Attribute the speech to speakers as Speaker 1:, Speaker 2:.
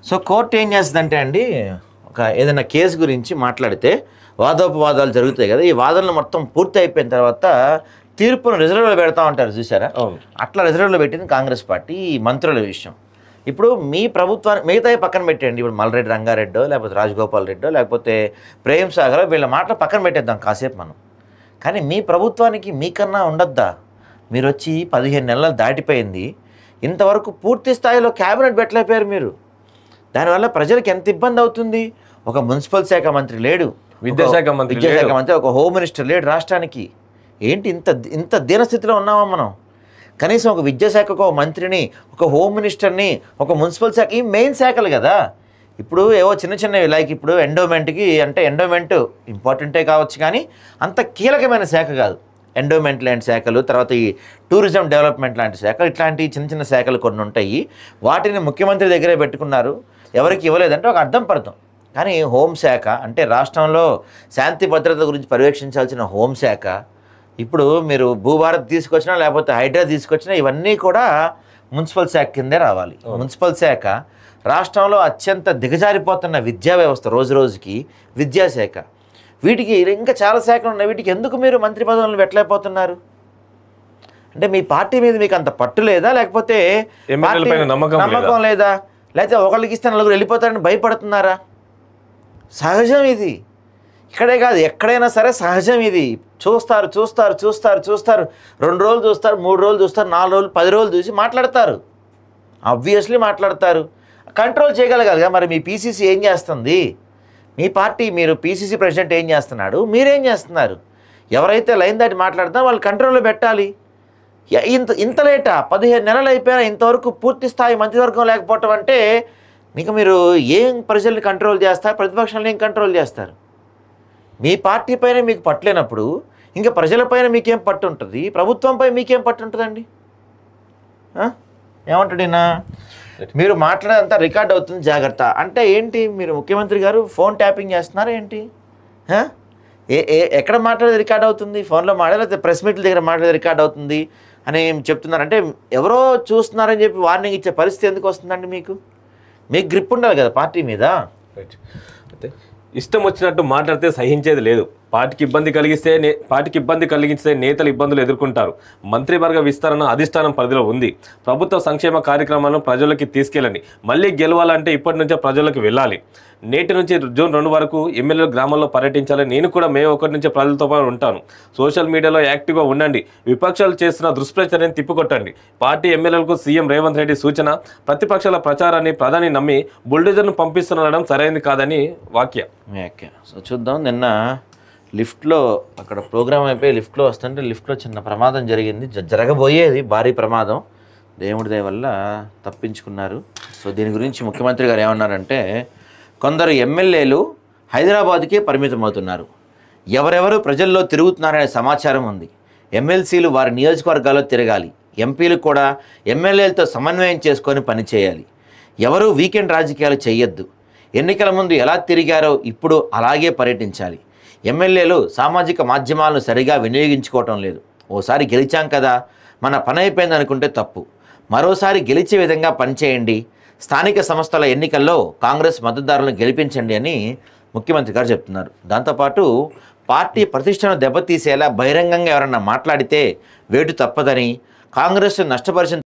Speaker 1: So court ఏం చేస్తుందంటే అండి, ఒక ఏదైనా కేసు గురించి మాట్లాడితే వాదోపవాదాలు జరుగుతాయి కదా, ఈ వాదనలు మొత్తం పూర్తి అయిపోయిన తర్వాత తీర్పును రిజర్వ్లో పెడతా ఉంటారు చూసారా, అట్లా రిజర్వ్లో పెట్టింది కాంగ్రెస్ పార్టీ ఈ మంత్రుల విషయం. ఇప్పుడు మీ ప్రభుత్వాన్ని మిగతాయి పక్కన పెట్టండి, ఇప్పుడు మల్రెడ్డి రంగారెడ్డో లేకపోతే రాజగోపాల్ రెడ్డో లేకపోతే ప్రేమ్ సాగరో వీళ్ళ మాటలు పక్కన పెట్టేద్దాం కాసేపు మనం. కానీ మీ ప్రభుత్వానికి మీకన్నా ఉండొద్దా? మీరు వచ్చి 15 నెలలు దాటిపోయింది, ఇంతవరకు పూర్తి స్థాయిలో క్యాబినెట్ పెట్టలేకపోయారు మీరు. దానివల్ల ప్రజలకు ఎంత ఇబ్బంది అవుతుంది. ఒక మున్సిపల్ శాఖ మంత్రి లేడు, విద్యాశాఖ మంత్రి, ఒక హోమ్ మినిస్టర్ లేడు రాష్ట్రానికి. ఏంటి ఇంత దీనస్థితిలో ఉన్నామా మనం? కనీసం ఒక విద్యాశాఖకు ఒక మంత్రిని, ఒక హోమ్ మినిస్టర్ని, ఒక మున్సిపల్ శాఖ, ఈ మెయిన్ శాఖలు కదా. ఇప్పుడు ఏవో చిన్నవి లైక్ ఇప్పుడు ఎండోమెంట్కి అంటే ఎండోమెంట్ ఇంపార్టెంటే కావచ్చు కానీ అంత కీలకమైన శాఖ కాదు. ఎండోమెంట్ లాంటి శాఖలు, తర్వాత ఈ టూరిజం డెవలప్మెంట్ లాంటి శాఖలు, ఇట్లాంటి చిన్న శాఖలు కొన్ని ఉంటాయి. వాటిని ముఖ్యమంత్రి దగ్గరే పెట్టుకున్నారు, ఎవరికి ఇవ్వలేదంటే ఒక అర్థం పడతాం. కానీ హోంశాఖ అంటే రాష్ట్రంలో శాంతి భద్రత గురించి పర్యవేక్షించాల్సిన హోంశాఖ, ఇప్పుడు మీరు భూభారత్ తీసుకొచ్చినా లేకపోతే హైడ్రా తీసుకొచ్చినా ఇవన్నీ కూడా మున్సిపల్ శాఖ కిందే రావాలి. మున్సిపల్ శాఖ రాష్ట్రంలో అత్యంత దిగజారిపోతున్న విద్యా వ్యవస్థ, రోజు రోజుకి విద్యాశాఖ, వీటికి ఇంకా చాలా శాఖలు ఉన్నాయి. వీటికి ఎందుకు మీరు మంత్రి పదవులను పెట్టలేకపోతున్నారు? అంటే మీ పార్టీ మీద మీకు అంత పట్టు లేదా, లేకపోతే నమ్మకం లేదా, లేకపోతే ఒకళ్ళకి ఇస్తే నలుగురు వెళ్ళిపోతారని భయపడుతున్నారా? సహజం ఇది, ఇక్కడే కాదు ఎక్కడైనా సరే సహజం ఇది. చూస్తారు 2 రోజులు చూస్తారు, 3 రోజులు చూస్తారు, 4 రోజులు 10 రోజులు చూసి మాట్లాడతారు. ఆబ్వియస్లీ మాట్లాడతారు, కంట్రోల్ చేయగలగాలి. మరి మీ పీసీసీ ఏం చేస్తుంది? మీ పార్టీ, మీరు పీసీసీ ప్రెసిడెంట్ ఏం చేస్తున్నాడు, మీరేం చేస్తున్నారు? ఎవరైతే లైన్ దాటి మాట్లాడుతున్నారో వాళ్ళు కంట్రోల్లో పెట్టాలి. ఇంత లేటా? 15 నెలలు అయిపోయినా ఇంతవరకు పూర్తి స్థాయి మంత్రివర్గం లేకపోవటం అంటే ఇంకా మీరు ఏం ప్రజల్ని కంట్రోల్ చేస్తారు, ప్రతిపక్షాలను ఏం కంట్రోల్ చేస్తారు? మీ పార్టీ పైన మీకు పట్టలేనప్పుడు ఇంకా ప్రజలపైన మీకేం పట్టు ఉంటుంది, ప్రభుత్వంపై మీకేం పట్టు ఉంటుందండి? ఏమంటాడినా మీరు మాట్లాడేదంతా రికార్డ్ అవుతుంది జాగ్రత్త అంటే ఏంటి? మీరు ముఖ్యమంత్రి గారు ఫోన్ ట్యాపింగ్ చేస్తున్నారా ఏంటి? ఎక్కడ మాట్లాడేది రికార్డ్ అవుతుంది? ఫోన్లో మాట్లాడే లేకపోతే ప్రెస్ మీట్ల దగ్గర మాట్లాడేది రికార్డ్ అవుతుంది అని చెప్తున్నారు. అంటే ఎవరో చూస్తున్నారని చెప్పి వార్నింగ్ ఇచ్చే పరిస్థితి ఎందుకు వస్తుందండి? మీకు గ్రిప్ ఉండాలి కదా పార్టీ మీద.
Speaker 2: అయితే ఇష్టం వచ్చినట్టు మాట్లాడితే సహించేది లేదు. పార్టీకి ఇబ్బంది కలిగిస్తే నేతలు ఇబ్బందులు ఎదుర్కొంటారు. మంత్రివర్గ విస్తరణ అధిష్టానం పరిధిలో ఉంది. ప్రభుత్వ సంక్షేమ కార్యక్రమాలను ప్రజలకి తీసుకెళ్ళండి. మళ్ళీ గెలవాలంటే ఇప్పటి నుంచే ప్రజలకు వెళ్ళాలి. నేటి నుంచి జూన్ 2 వరకు ఎమ్మెల్యేలు గ్రామాల్లో పర్యటించాలి. నేను కూడా మే 1 నుంచి ప్రజలతో పాటు ఉంటాను. సోషల్ మీడియాలో యాక్టివ్గా ఉండండి. విపక్షాలు చేస్తున్న దుష్ప్రచారాన్ని తిప్పికొట్టండి. పార్టీ ఎమ్మెల్యేలకు సీఎం రేవంత్ రెడ్డి సూచన. ప్రతిపక్షాల ప్రచారాన్ని ప్రధాని నమ్మి బుల్డోజర్ను పంపిస్తుండడం సరైనది కాదని వ్యాఖ్య.
Speaker 1: సో చూద్దాం. నిన్న లిఫ్ట్లో అక్కడ ప్రోగ్రామ్ అయిపోయి లిఫ్ట్లో వస్తుంటే లిఫ్ట్లో చిన్న ప్రమాదం జరిగింది, జరగబోయేది భారీ ప్రమాదం. దేవుడి దయ వల్ల తప్పించుకున్నారు. సో దీని గురించి ముఖ్యమంత్రి గారు ఏమన్నారంటే, కొందరు ఎమ్మెల్యేలు హైదరాబాద్కే పరిమితం అవుతున్నారు, ఎవరెవరు ప్రజల్లో తిరుగుతున్నారనే సమాచారం ఉంది. ఎమ్మెల్సీలు వారి నియోజకవర్గాల్లో తిరగాలి, ఎంపీలు కూడా ఎమ్మెల్యేలతో సమన్వయం చేసుకొని పనిచేయాలి. ఎవరూ వీకెండ్ రాజకీయాలు చేయొద్దు. ఎన్నికల ముందు ఎలా తిరిగారో ఇప్పుడు అలాగే పర్యటించాలి. ఎమ్మెల్యేలు సామాజిక మాధ్యమాలను సరిగా వినియోగించుకోవటం లేదు. ఓసారి గెలిచాం కదా, మన పని అయిపోయింది అనుకుంటే తప్పు. మరోసారి గెలిచే విధంగా పనిచేయండి. స్థానిక సంస్థల ఎన్నికల్లో కాంగ్రెస్ మద్దతుదారులను గెలిపించండి అని ముఖ్యమంత్రి గారు చెప్తున్నారు. దాంతోపాటు పార్టీ ప్రతిష్టను దెబ్బతీసేలా బహిరంగంగా ఎవరన్నా మాట్లాడితే వేటు తప్పదని, కాంగ్రెస్ నష్టపరిచిన